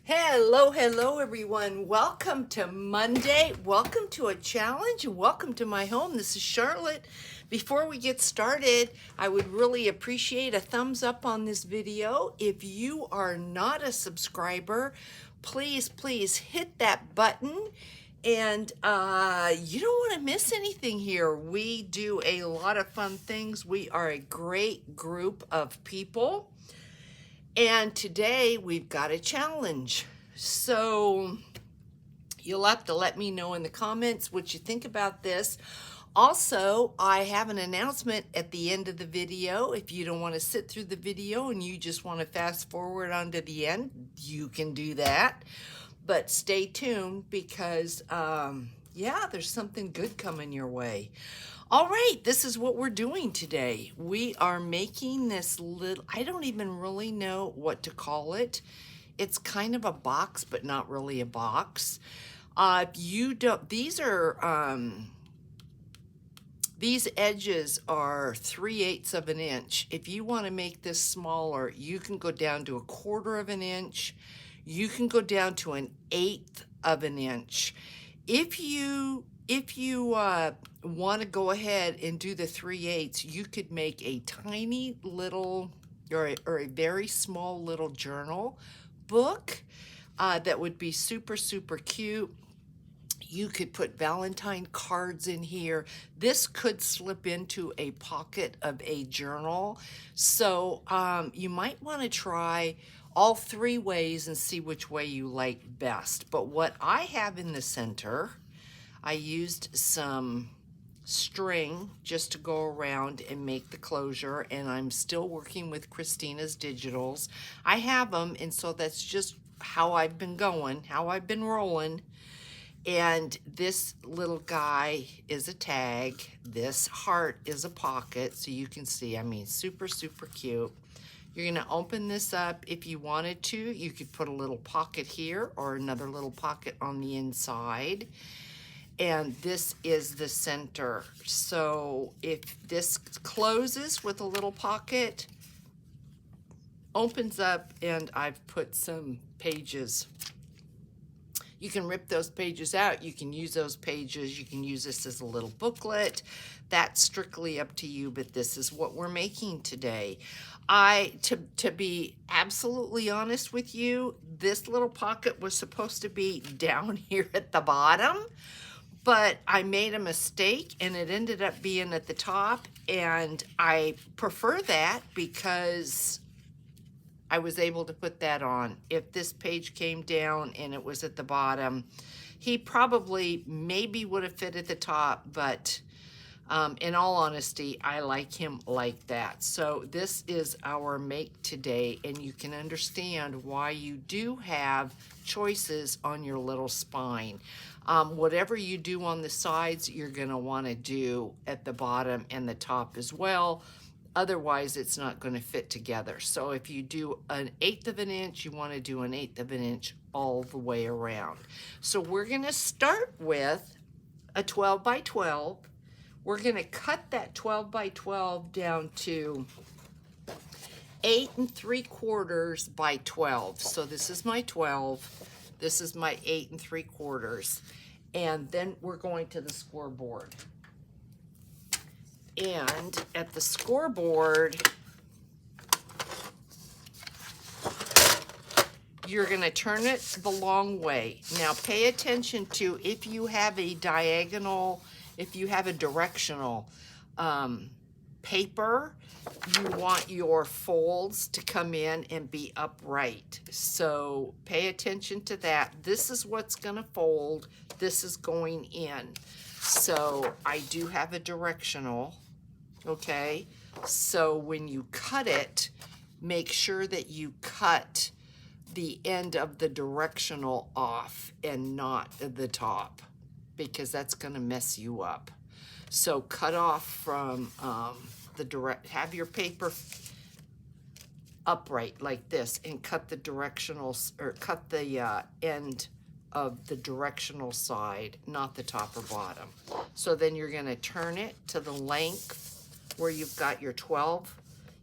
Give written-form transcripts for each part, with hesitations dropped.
Hello everyone. Welcome to Monday. Welcome to a challenge. Welcome to my home. This is Charlotte. Before we get started, I would really appreciate a thumbs up on this video. If you are not a subscriber, please hit that button. And you don't want to miss anything here. We do a lot of fun things. We are a great group of people. And today we've got a challenge. So you'll have to let me know in the comments what you think about this. Also, I have an announcement at the end of the video. If you don't want to sit through the video and you just want to fast forward onto the end, you can do that. But stay tuned because, yeah, there's something good coming your way. All right, this is what we're doing today. We are making this little, I don't even really know what to call it. It's kind of a box, but not really a box. You don't, these edges are 3/8 of an inch. If you want to make this smaller, you can go down to 1/4 of an inch. You can go down to 1/8 of an inch. If you want to go ahead and do the 3/8, you could make a tiny little or a very small little journal book that would be super cute. You could put Valentine cards in here. This could slip into a pocket of a journal. So you might want to try all 3 ways and see which way you like best. But what I have in the center, I used some string just to go around and make the closure, and I'm still working with Christina's digitals. I have them, and so that's just how I've been going, how I've been rolling. And this little guy is a tag. This heart is a pocket, so you can see, I mean, super cute. You're gonna open this up. If you wanted to, you could put a little pocket here or another little pocket on the inside. And this is the center. So if this closes with a little pocket, opens up, and I've put some pages. You can rip those pages out. You can use those pages. You can use this as a little booklet. That's strictly up to you, but this is what we're making today. To be absolutely honest with you, this little pocket was supposed to be down here at the bottom, but I made a mistake and it ended up being at the top, and I prefer that because I was able to put that on. If this page came down and it was at the bottom, he probably maybe would have fit at the top, but in all honesty, I like him like that. So this is our make today, and you can understand why you do have choices on your little spine. Whatever you do on the sides, you're gonna wanna do at the bottom and the top as well. Otherwise, it's not going to fit together. So if you do 1/8 of an inch, you want to do 1/8 of an inch all the way around. So we're going to start with a 12 by 12. We're going to cut that 12 by 12 down to 8 3/4 by 12. So this is my 12. This is my 8 3/4. And then we're going to the scoreboard. And at the scoreboard, you're going to turn it the long way. Now pay attention to if you have a diagonal, if you have a directional paper, you want your folds to come in and be upright. So pay attention to that. This is what's going to fold. This is going in. So I do have a directional. Okay, so when you cut it, make sure that you cut the end of the directional off and not the top, because that's going to mess you up. So cut off from have your paper upright like this and cut the directionals, or cut the end of the directional side, not the top or bottom. So then you're going to turn it to the length where you've got your 12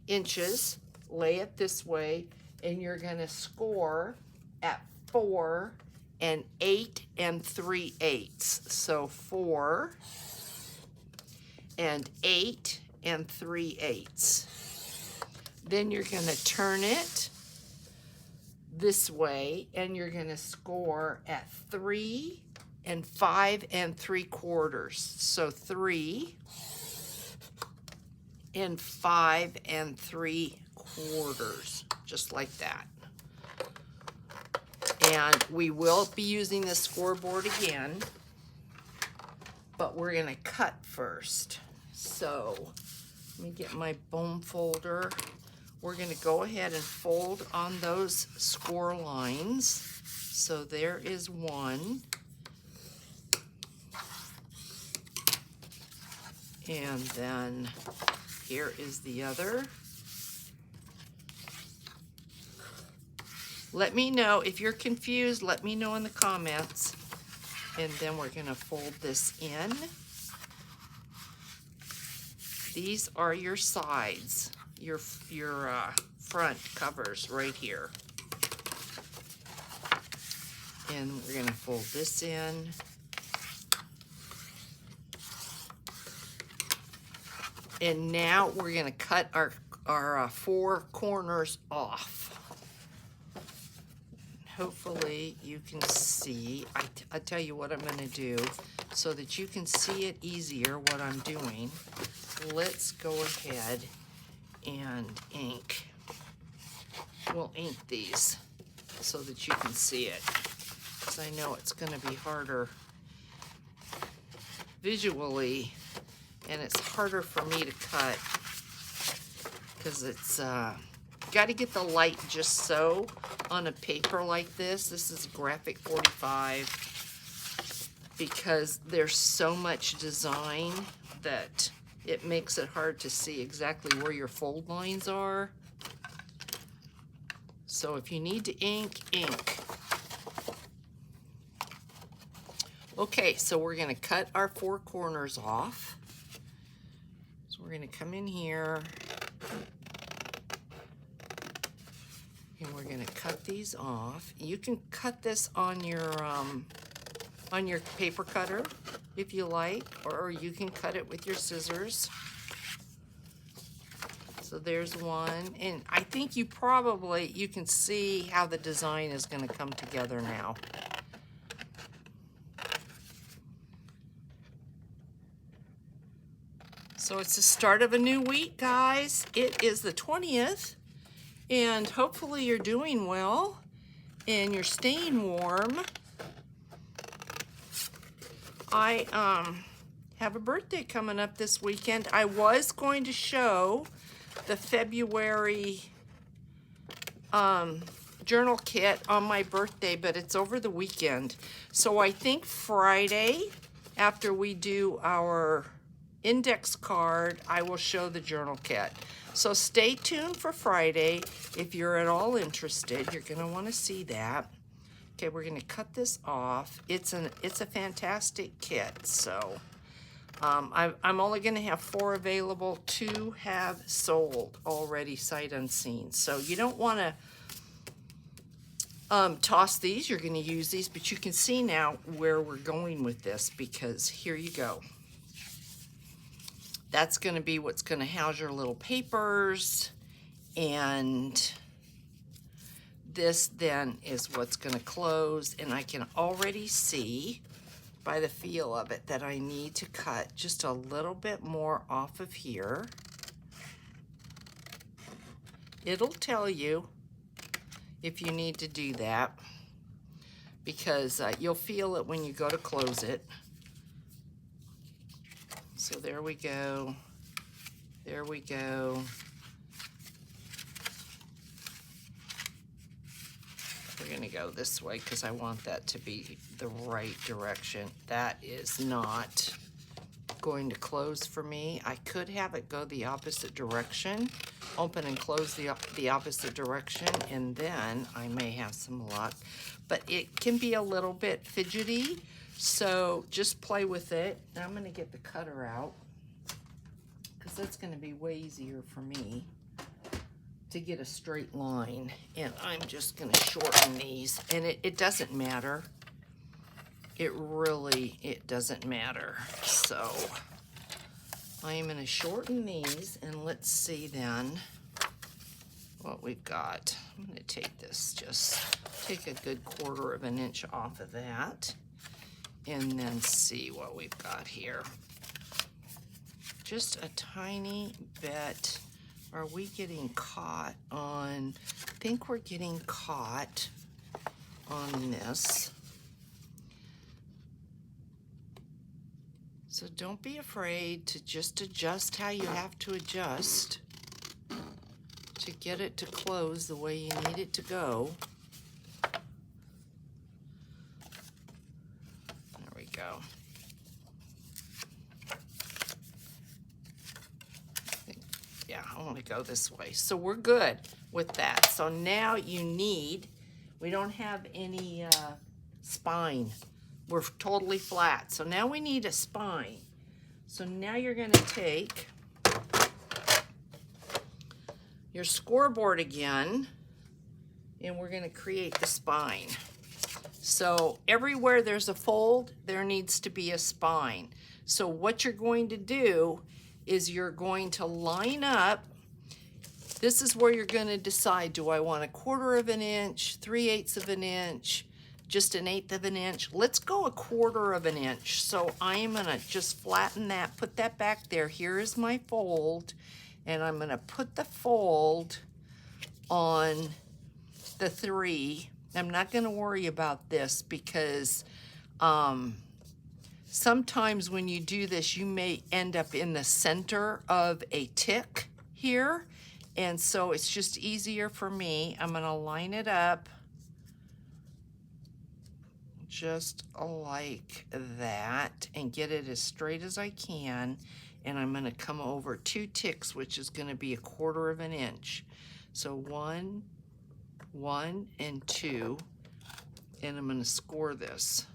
inches, lay it this way, and you're going to score at 4 and 8 3/8. So 4 and 8 3/8. Then you're going to turn it this way, and you're going to score at 3 and 5 3/4. So 3 and 5 3/4, just like that. And we will be using the scoreboard again, but we're going to cut first. So let me get my bone folder. We're going to go ahead and fold on those score lines. So there is one. And then here is the other. Let me know if you're confused. Let me know in the comments. And then we're going to fold this in. These are your sides, your front covers right here. And we're going to fold this in. And now we're going to cut our 4 corners off. Hopefully you can see. I tell you what I'm going to do so that you can see it easier what I'm doing. Let's go ahead and ink. We'll ink these so that you can see it, because I know it's going to be harder visually, and it's harder for me to cut because it's got to get the light just so on a paper like this. This is graphic 45, because there's so much design that it makes it hard to see exactly where your fold lines are. So if you need to ink, ink. Okay, so we're going to cut our 4 corners off. So we're going to come in here, and we're going to cut these off. You can cut this on your paper cutter if you like, or you can cut it with your scissors. So there's one, and I think you can see how the design is going to come together now. So it's the start of a new week, guys. It is the 20th, and hopefully you're doing well and you're staying warm. I have a birthday coming up this weekend. I was going to show the February journal kit on my birthday, but it's over the weekend. So I think Friday, after we do our index card, I will show the journal kit. So stay tuned for Friday. If you're at all interested, you're going to want to see that. Okay, we're going to cut this off. It's a fantastic kit. So I'm only going to have 4 available. 2 have sold already, sight unseen. So you don't want to toss these. You're going to use these, but you can see now where we're going with this, because here you go. That's going to be what's going to house your little papers, and this then is what's going to close. And I can already see by the feel of it that I need to cut just a little bit more off of here. It'll tell you if you need to do that, because you'll feel it when you go to close it. So there we go. There we go. We're going to go this way because I want that to be the right direction. That is not going to close for me. I could have it go the opposite direction, open and close the opposite direction, and then I may have some luck. But it can be a little bit fidgety, so just play with it. Now I'm going to get the cutter out, because that's going to be way easier for me to get a straight line. And I'm just gonna shorten these. And it doesn't matter. It doesn't matter. So I am gonna shorten these, and let's see then what we've got. I'm gonna take this, just take a good 1/4 of an inch off of that, and then see what we've got here. Just a tiny bit. Are we getting caught on, I think we're getting caught on this. So don't be afraid to just adjust how you have to adjust to get it to close the way you need it to go. There we go. Yeah, I want to go this way. So we're good with that. So now we don't have any spine. We're totally flat. So now we need a spine. So now you're going to take your scoreboard again, and we're going to create the spine. So everywhere there's a fold, there needs to be a spine. So what you're going to do is you're going to line up. This is where you're going to decide, do I want 1/4 of an inch, 3/8 of an inch, just 1/8 of an inch? Let's go 1/4 of an inch. So I'm going to just flatten that, put that back there. Here is my fold, and I'm going to put the fold on the 3. I'm not going to worry about this because sometimes when you do this, you may end up in the center of a tick here. And so it's just easier for me. I'm going to line it up just like that and get it as straight as I can. And I'm going to come over 2 ticks, which is going to be 1/4 of an inch. So 1, 1, and 2. And I'm going to score this.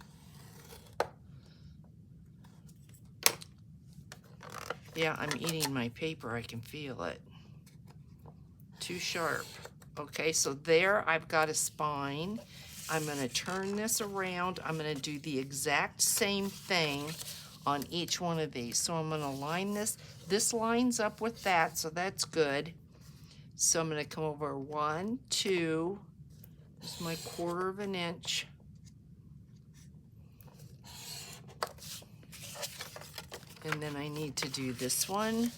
Yeah, I'm eating my paper. I can feel it. Too sharp. Okay, so there I've got a spine. I'm going to turn this around. I'm going to do the exact same thing on each one of these. So I'm going to line this. This lines up with that, so that's good. So I'm going to come over 1, 2. This is my 1/4 of an inch. And then I need to do this one.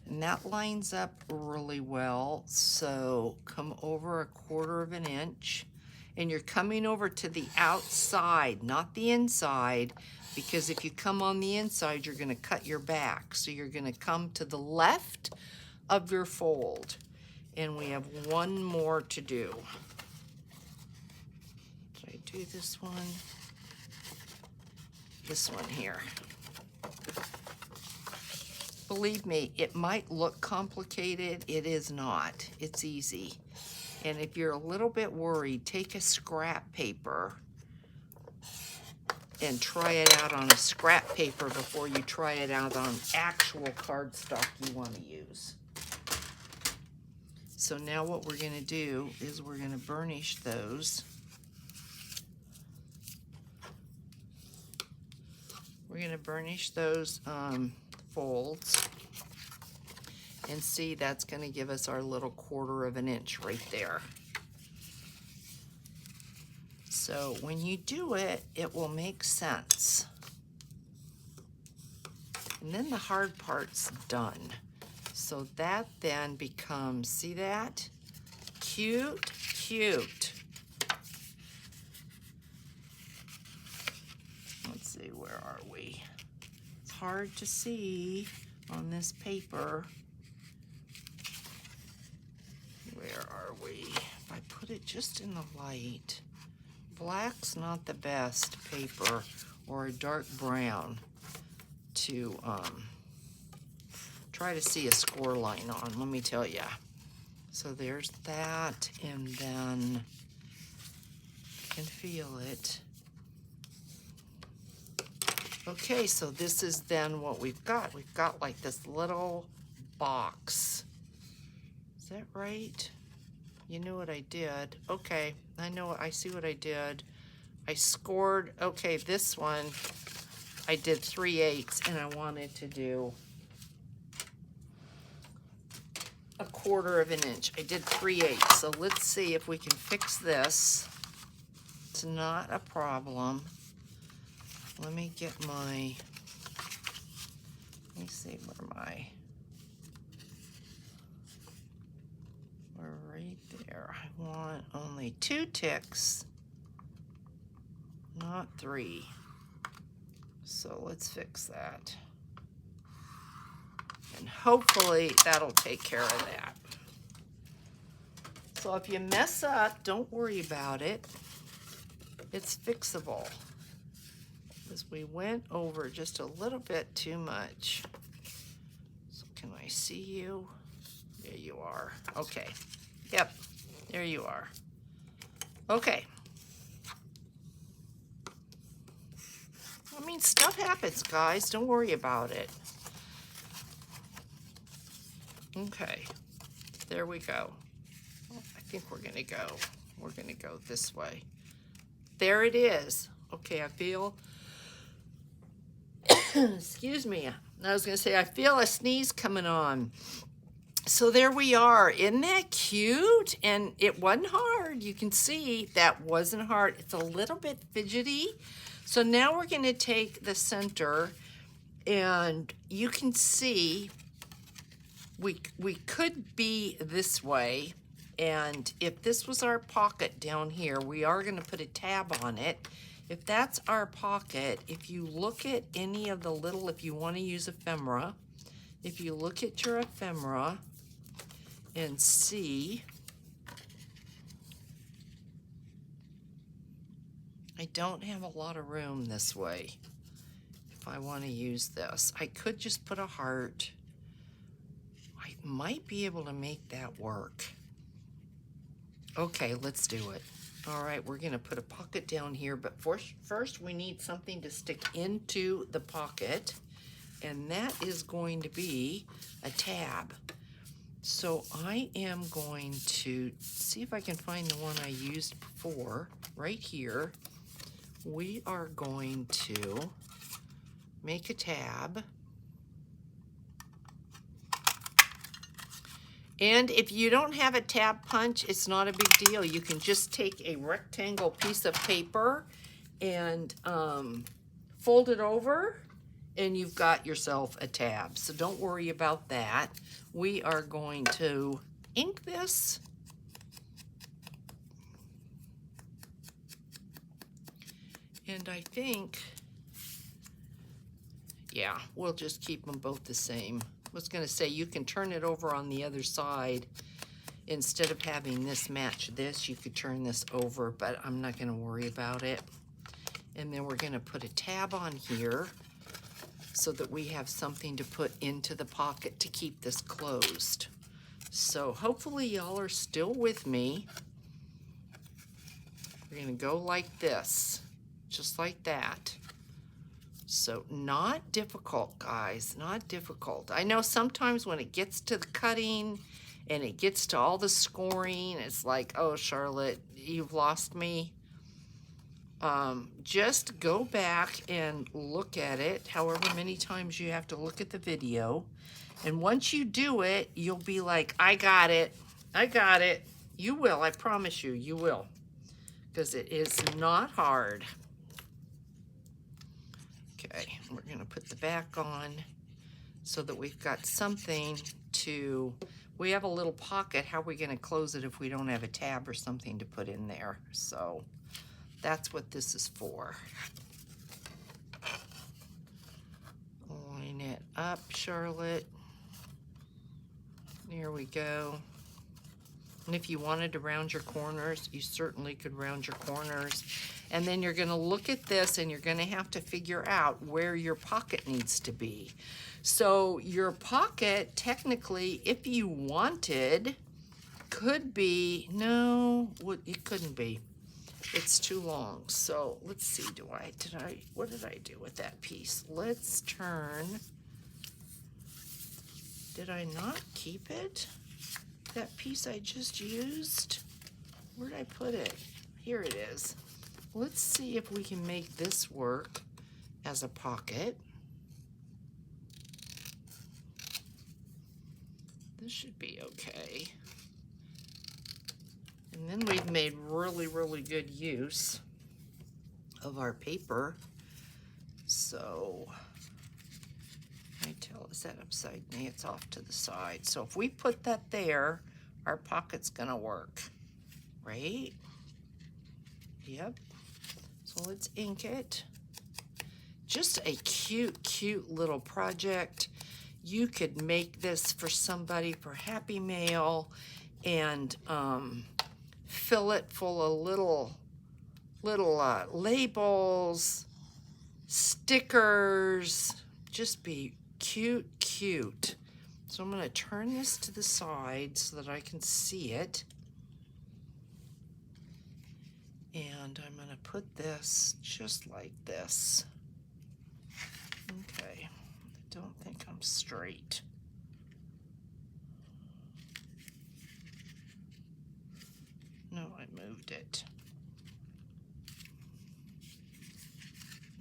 And that lines up really well. So come over 1/4 of an inch. And you're coming over to the outside, not the inside, because if you come on the inside, you're going to cut your back. So you're going to come to the left of your fold. And we have one more to do. Did I do this one? This one here. Believe me, it might look complicated. It is not. It's easy. And if you're a little bit worried, take a scrap paper and try it out on a scrap paper before you try it out on actual cardstock you want to use. So now what we're going to do is we're going to burnish those. We're going to burnish those folds. And see, that's going to give us our little 1/4 of an inch right there. So when you do it, it will make sense. And then the hard part's done. So that then becomes, see that? Cute, cute. Let's see, where are we? It's hard to see on this paper. Where are we? If I put it just in the light, black's not the best paper, or a dark brown to try to see a score line on, let me tell you. So there's that, and then I can feel it. Okay, so this is then what we've got. We've got like this little box. that right? You knew what I did. Okay, I see what I did. I scored, okay, this one, I did 3/8 and I wanted to do 1/4 of an inch. I did 3/8. So let's see if we can fix this. It's not a problem. Let me get my, let me see where we're right there. I want only 2 ticks, not 3. So let's fix that. And hopefully that'll take care of that. So if you mess up, don't worry about it. It's fixable. Because we went over just a little bit too much. So can I see you? There you are. Okay. Yep. There you are. Okay. I mean, stuff happens, guys. Don't worry about it. Okay. There we go. I think we're going to go. We're going to go this way. There it is. Okay, I feel... Excuse me. I was going to say, I feel a sneeze coming on. So there we are. Isn't that cute? And it wasn't hard. You can see that wasn't hard. It's a little bit fidgety. So now we're going to take the center, and you can see we could be this way. And if this was our pocket down here, we are going to put a tab on it. If that's our pocket, if you look at any of the little, if you want to use ephemera, if you look at your ephemera and see, I don't have a lot of room this way. If I want to use this, I could just put a heart. I might be able to make that work. Okay, let's do it. All right, we're going to put a pocket down here, but first we need something to stick into the pocket, and that is going to be a tab. So I am going to see if I can find the one I used before. Right here, we are going to make a tab. And if you don't have a tab punch, it's not a big deal. You can just take a rectangle piece of paper and fold it over, and you've got yourself a tab. So don't worry about that. We are going to ink this. And I think, yeah, we'll just keep them both the same. I was going to say, you can turn it over on the other side. Instead of having this match this, you could turn this over, but I'm not going to worry about it. And then we're going to put a tab on here so that we have something to put into the pocket to keep this closed. So hopefully y'all are still with me. We're going to go like this, just like that. So not difficult, guys, not difficult. I know sometimes when it gets to the cutting and it gets to all the scoring, it's like, oh, Charlotte, you've lost me. Just go back and look at it however many times you have to look at the video. And once you do it, you'll be like, I got it. I got it. You will. I promise you, you will. Because it is not hard. Okay, we're going to put the back on so that we've got something to, we have a little pocket. How are we going to close it if we don't have a tab or something to put in there? So that's what this is for. Line it up, Charlotte. There we go. And if you wanted to round your corners, you certainly could round your corners. And then you're going to look at this and you're going to have to figure out where your pocket needs to be. So your pocket, technically, if you wanted, could be, no, it couldn't be. It's too long. So let's see, what did I do with that piece? Let's turn, did I not keep it? that piece I just used, where'd I put it? Here it is. Let's see if we can make this work as a pocket. This should be okay. And then we've made really, really good use of our paper. So, I tell, is that upside down? It's off to the side. So if we put that there, our pocket's gonna work, right? Yep. So let's ink it. Just a cute, cute little project. You could make this for somebody for Happy Mail and fill it full of little labels, stickers. Just be cute, cute. So I'm going to turn this to the side so that I can see it. And I'm going to put this just like this. Okay, I don't think I'm straight. No, I moved it.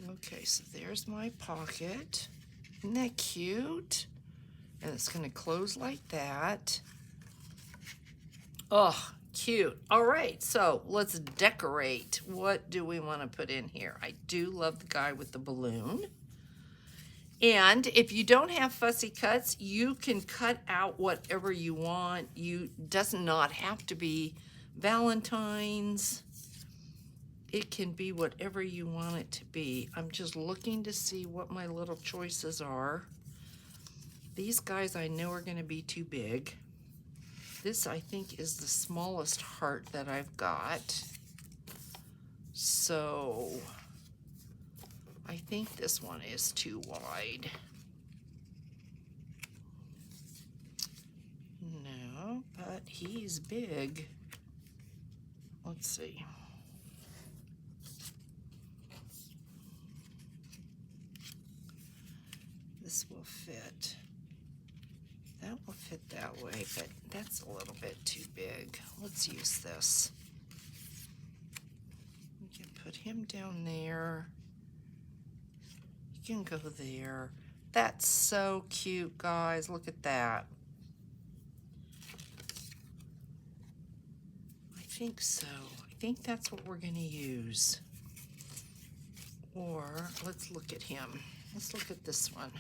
Okay, so there's my pocket. Isn't that cute? And it's going to close like that. Oh, cute. All right, so let's decorate. What do we want to put in here? I do love the guy with the balloon. And if you don't have fussy cuts, you can cut out whatever you want. Does not have to be Valentine's. It can be whatever you want it to be. I'm just looking to see what my little choices are. These guys I know are going to be too big. This I think is the smallest heart that I've got. So I think this one is too wide. No, but he's big. Let's see. This will fit. That will fit that way, but that's a little bit too big. Let's use this. We can put him down there. You can go there. That's so cute, guys. Look at that. I think so. I think that's what we're going to use. Or let's look at him. Let's look at this one.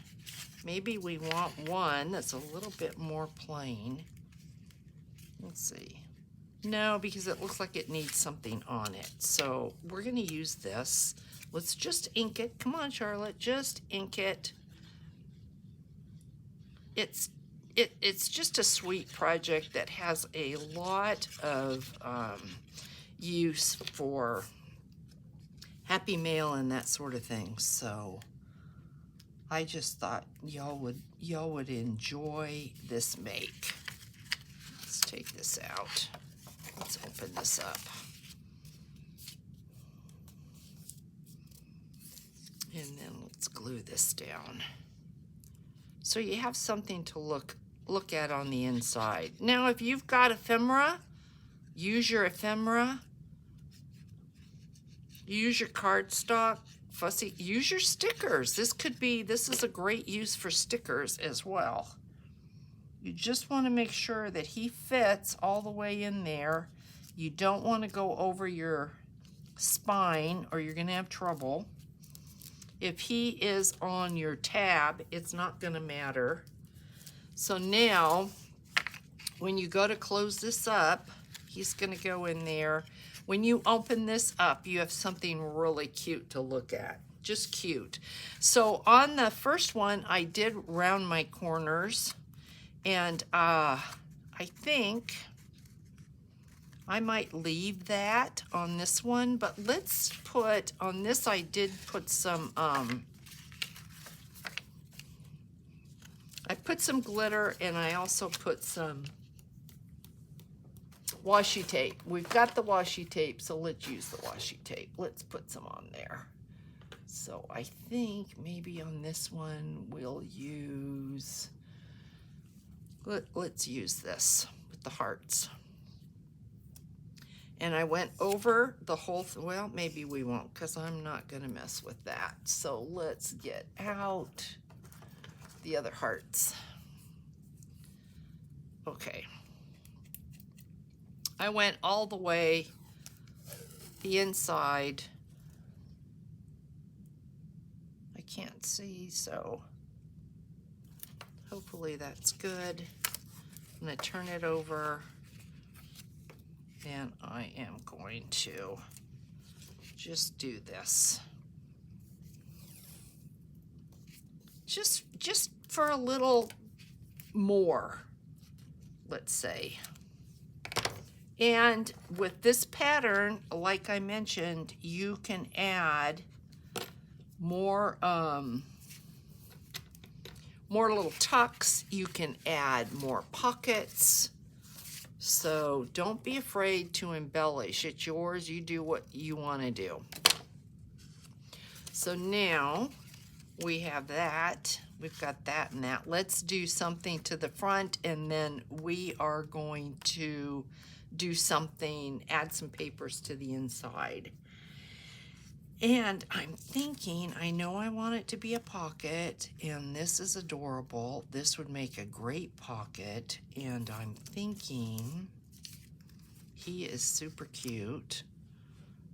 Maybe we want one that's a little bit more plain. Let's see. No, because it looks like it needs something on it. So we're going to use this. Let's just ink it. Come on, Charlotte, just ink it. It's just a sweet project that has a lot of use for Happy Mail and that sort of thing. So I just thought y'all would enjoy this make. Let's take this out. Let's open this up. And then let's glue this down. So you have something to look at on the inside. Now, if you've got ephemera, use your ephemera. Use your cardstock. Fussy, use your stickers. This is a great use for stickers as well. You just want to make sure that he fits all the way in there. You don't want to go over your spine or you're going to have trouble. If he is on your tab, it's not going to matter. So now, when you go to close this up, he's going to go in there. When you open this up, you have something really cute to look at. Just cute. So on the first one, I did round my corners. And I think I might leave that on this one. But let's put, on this I did put some, I put some glitter and I also put some washi tape. We've got the washi tape, so let's use the washi tape. Let's put some on there. So I think maybe on this one we'll use, let's use this. with the hearts. And I went over the whole, well, maybe we won't, because I'm not going to mess with that. So let's get out the other hearts. Okay. I went all the way the inside. I can't see, so hopefully that's good. I'm going to turn it over. And I am going to just do this. Just for a little more, let's say. And with this pattern, like I mentioned, you can add more little tucks. You can add more pockets. So don't be afraid to embellish. It's yours. You do what you want to do. So now we have that. We've got that and that. Let's do something to the front, and then we are going to do something, add some papers to the inside. And I'm thinking, I know I want it to be a pocket, and this is adorable. This would make a great pocket, and I'm thinking he is super cute.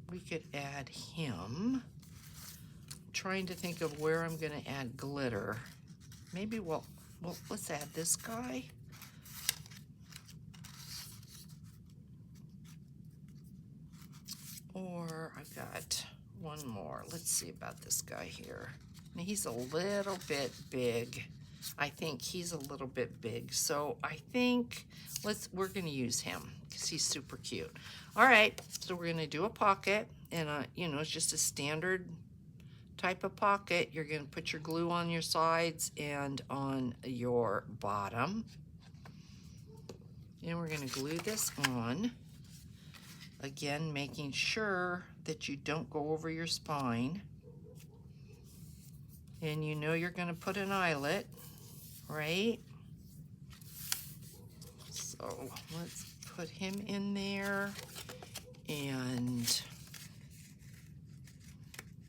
We could add him. I'm trying to think of where I'm going to add glitter. Maybe well, let's add this guy. Or I've got one more. Let's see about this guy here. Now, he's a little bit big. I think he's a little bit big. So I think we're going to use him because he's super cute. All right, so we're going to do a pocket, and you know, it's just a standard type of pocket. You're going to put your glue on your sides and on your bottom. And we're going to glue this on. Again, making sure that you don't go over your spine. And you know you're going to put an eyelet, right? So let's put him in there. And,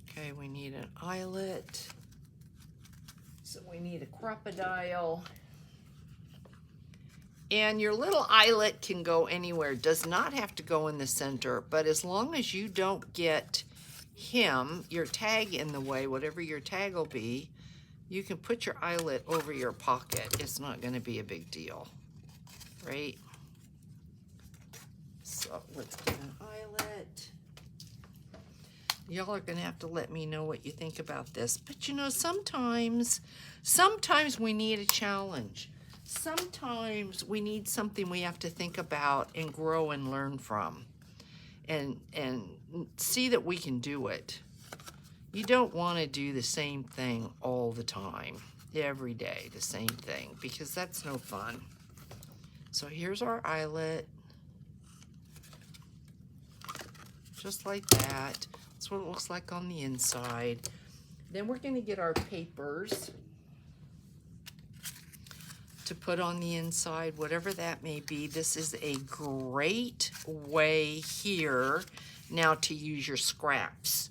okay, we need an eyelet. So we need a crocodile. And your little eyelet can go anywhere. Does not have to go in the center, but as long as you don't get him, your tag in the way, whatever your tag will be, you can put your eyelet over your pocket. It's not going to be a big deal, right? So let's get an eyelet. Y'all are going to have to let me know what you think about this. But you know, sometimes we need a challenge. Sometimes we need something we have to think about and grow and learn from, and see that we can do it. You don't want to do the same thing all the time, every day, the same thing, because that's no fun. So here's our eyelet, just like that. That's what it looks like on the inside. Then we're going to get our papers to put on the inside, whatever that may be. This is a great way here now to use your scraps.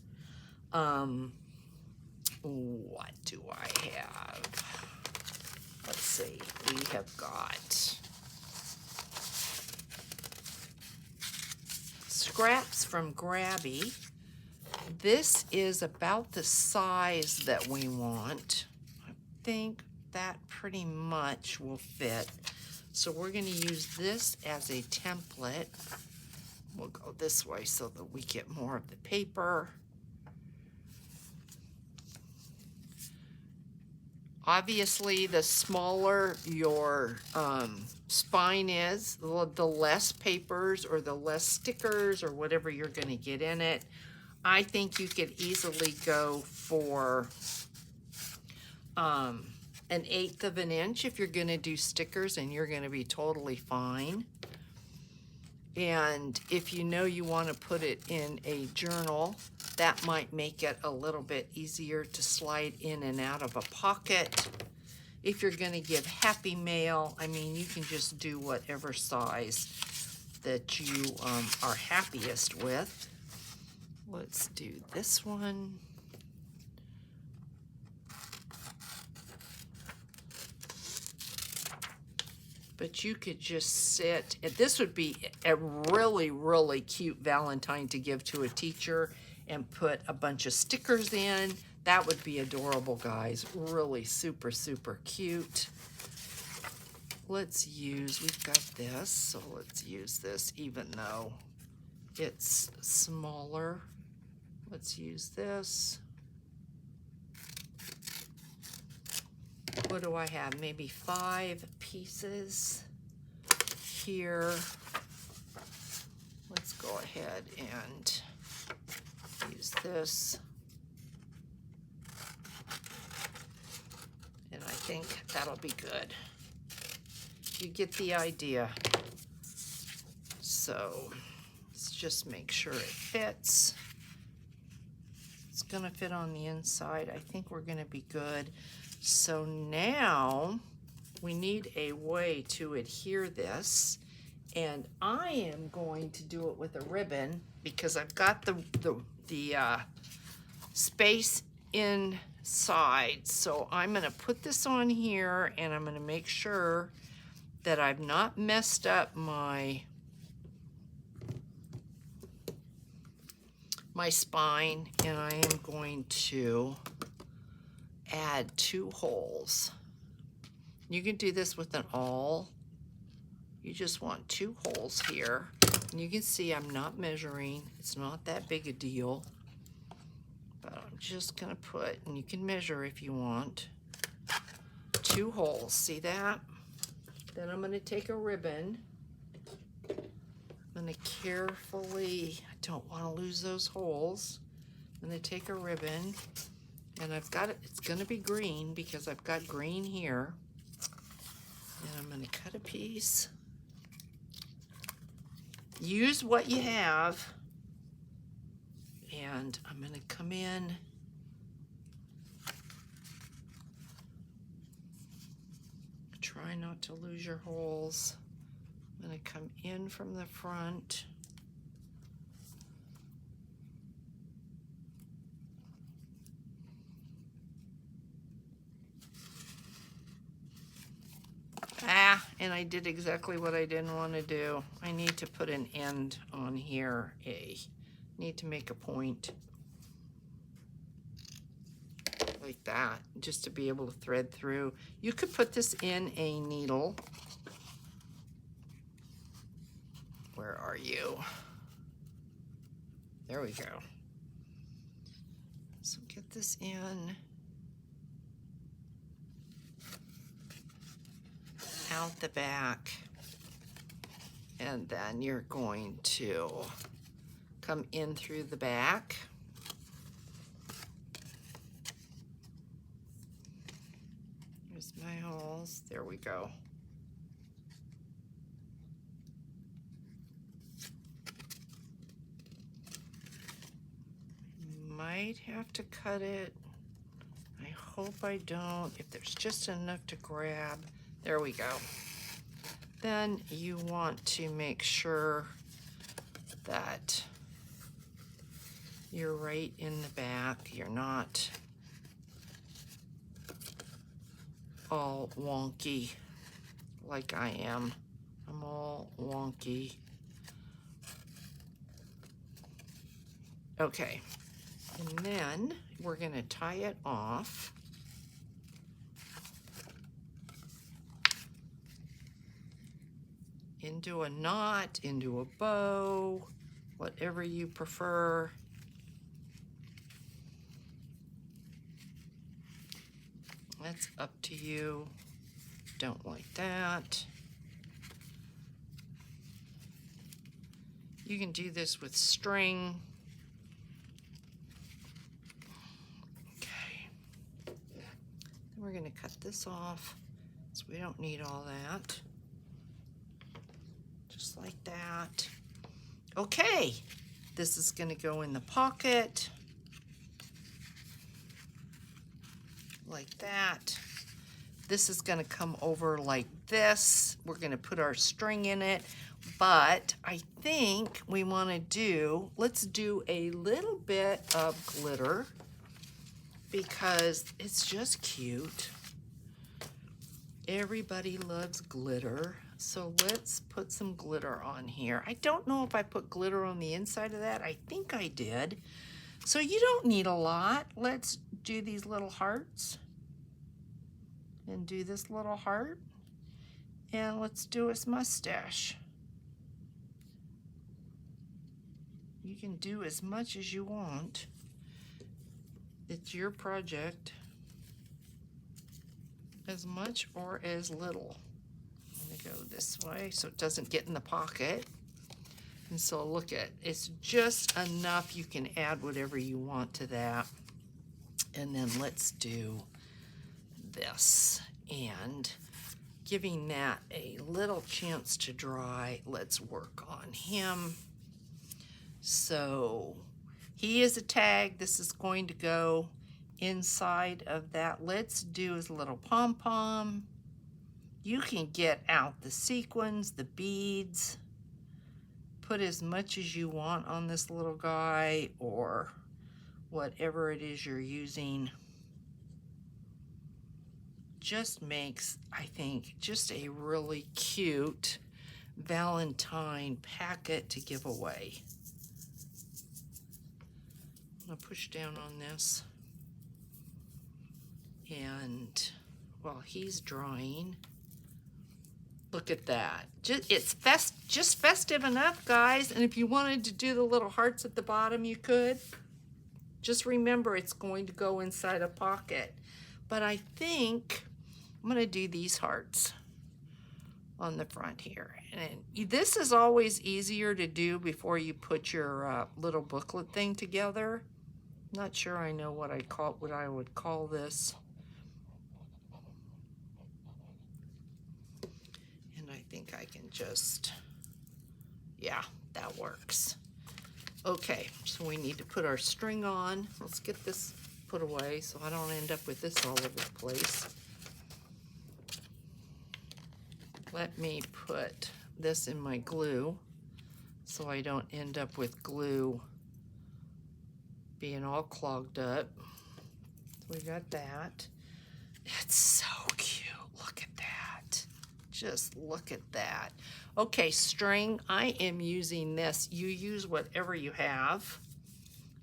What do I have? Let's see. We have got scraps from Grabby. This is about the size that we want. I think that pretty much will fit. So we're going to use this as a template. We'll go this way so that we get more of the paper. Obviously, the smaller your spine is, the less papers or the less stickers or whatever you're going to get in it. I think you could easily go for an 1/8 of an inch if you're going to do stickers, and you're going to be totally fine. And if you know you want to put it in a journal, that might make it a little bit easier to slide in and out of a pocket If you're going to give Happy Mail, I mean, you can just do whatever size that you are happiest with. Let's do this one. But you could just sit, and this would be a really, really cute Valentine to give to a teacher and put a bunch of stickers in. That would be adorable, guys. Really super, super cute. Let's use, we've got this, so let's use this even though it's smaller. Let's use this. What do I have? Maybe 5 pieces here. Let's go ahead and use this. And I think that'll be good. You get the idea. So let's just make sure it fits. It's gonna fit on the inside. I think we're gonna be good. So now we need a way to adhere this, and I am going to do it with a ribbon because I've got the space inside. So I'm gonna put this on here, and I'm gonna make sure that I've not messed up my spine, and I am going to add 2 holes. You can do this with an awl. You just want 2 holes here. And you can see I'm not measuring. It's not that big a deal. But I'm just gonna put, and you can measure if you want, 2 holes. See that? Then I'm gonna take a ribbon. I'm gonna carefully, I don't wanna lose those holes. I'm gonna take a ribbon, and I've got it, it's gonna be green because I've got green here. And I'm gonna cut a piece. Use what you have. And I'm gonna come in. Try not to lose your holes. I'm gonna come in from the front. And I did exactly what I didn't want to do. I need to put an end on here. Need to make a point like that, just to be able to thread through. You could put this in a needle. Where are you? There we go. So get this in. Out the back, and then you're going to come in through the back. Here's my holes. There we go. Might have to cut it. I hope I don't. If there's just enough to grab. There we go. Then you want to make sure that you're right in the back. You're not all wonky like I am. I'm all wonky. Okay, and then we're gonna tie it off. Into a knot, into a bow, whatever you prefer. That's up to you. Don't like that. You can do this with string. Okay. Then we're gonna cut this off, so we don't need all that. Just like that. Okay, this is gonna go in the pocket. Like that. This is going to come over like this. We're going to put our string in it, but I think we want to do, let's do a little bit of glitter because it's just cute. Everybody loves glitter. So let's put some glitter on here. I don't know if I put glitter on the inside of that. I think I did. So you don't need a lot. Let's do these little hearts and do this little heart. And let's do his mustache. You can do as much as you want. It's your project. As much or as little. I'm gonna go this way so it doesn't get in the pocket. And so look at, it's just enough. You can add whatever you want to that. And then let's do this. And giving that a little chance to dry, let's work on him. So he is a tag. This is going to go inside of that. Let's do his little pom-pom. You can get out the sequins, the beads, put as much as you want on this little guy or whatever it is you're using. Just makes, I think, just a really cute Valentine packet to give away. I'm gonna push down on this. And while he's drying, look at that. It's just festive enough, guys. And if you wanted to do the little hearts at the bottom, you could. Just remember, it's going to go inside a pocket. But I think I'm going to do these hearts on the front here. And this is always easier to do before you put your little booklet thing together. Not sure I know what I would call this. I think I can just, yeah, that works. Okay, so we need to put our string on. Let's get this put away so I don't end up with this all over the place. Let me put this in my glue so I don't end up with glue being all clogged up. So we got that. It's so cute. Look at that. Just look at that. Okay, string, I am using this. You use whatever you have.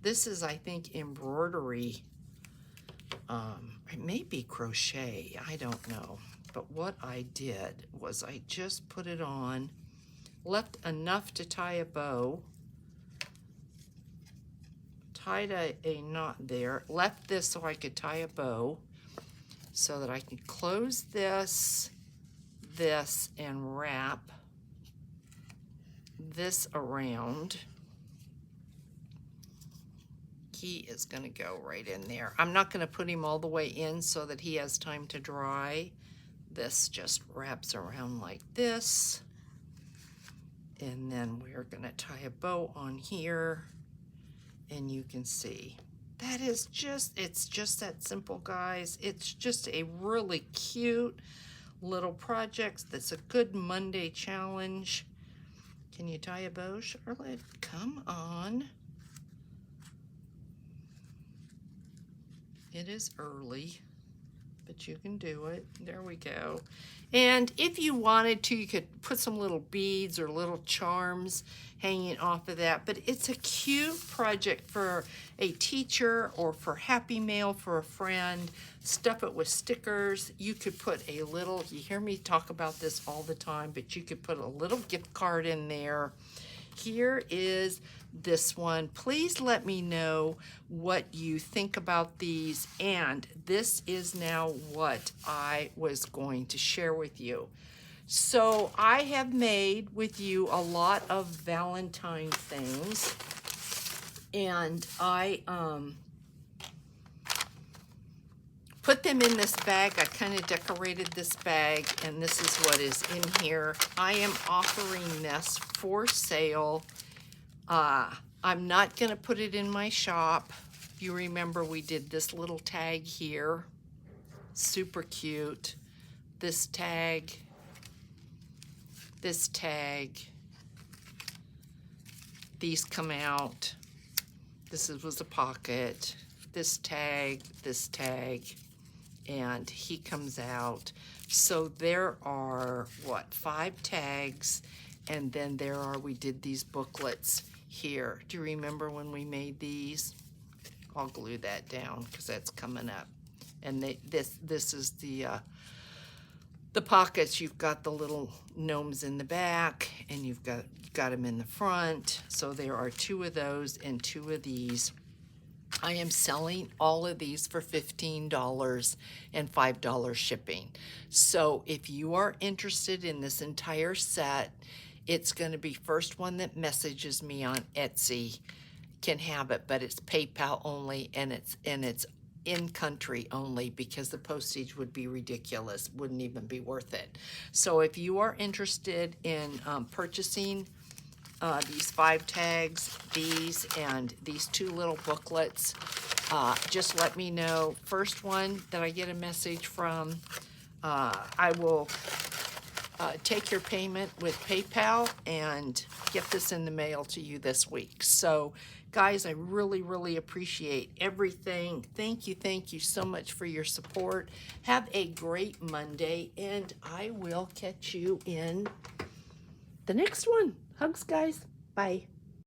This is, I think, embroidery. It may be crochet, I don't know. But what I did was I just put it on, left enough to tie a bow, tied a knot there, left this so I could tie a bow so that I can close this, and wrap this around. He is going to go right in there. I'm not going to put him all the way in so that he has time to dry. This just wraps around like this. And then we're going to tie a bow on here. And you can see that is just, it's just that simple, guys. It's just a really cute little project that's a good Monday challenge. Can you tie a bow, Charlotte? Come on. It is early, but you can do it. There we go. And if you wanted to, you could put some little beads or little charms hanging off of that. But it's a cute project for a teacher or for Happy Mail for a friend. Stuff it with stickers. You could put a little, you hear me talk about this all the time, but you could put a little gift card in there. Here is this one. Please let me know what you think about these. And this is now what I was going to share with you. So I have made with you a lot of Valentine things. And I put them in this bag. I kind of decorated this bag, and this is what is in here. I am offering this for sale. I'm not going to put it in my shop. You remember we did this little tag here. Super cute. this tag, these come out. Was a pocket, this tag, and he comes out. So there are, what, 5 tags, and then we did these booklets here. Do you remember when we made these? I'll glue that down because that's coming up. And this is the pockets. You've got the little gnomes in the back, and you've got them in the front. So there are 2 of those and 2 of these. I am selling all of these for $15 and $5 shipping. So if you are interested in this entire set, it's going to be first one that messages me on Etsy can have it, but it's PayPal only, and it's in country only, because the postage would be ridiculous, wouldn't even be worth it. So if you are interested in purchasing these 5 tags, these, and these 2 little booklets, just let me know. First one that I get a message from, I will take your payment with PayPal and get this in the mail to you this week. So guys, I really, really appreciate everything. Thank you so much for your support. Have a great Monday, and I will catch you in the next one. Hugs, guys. Bye.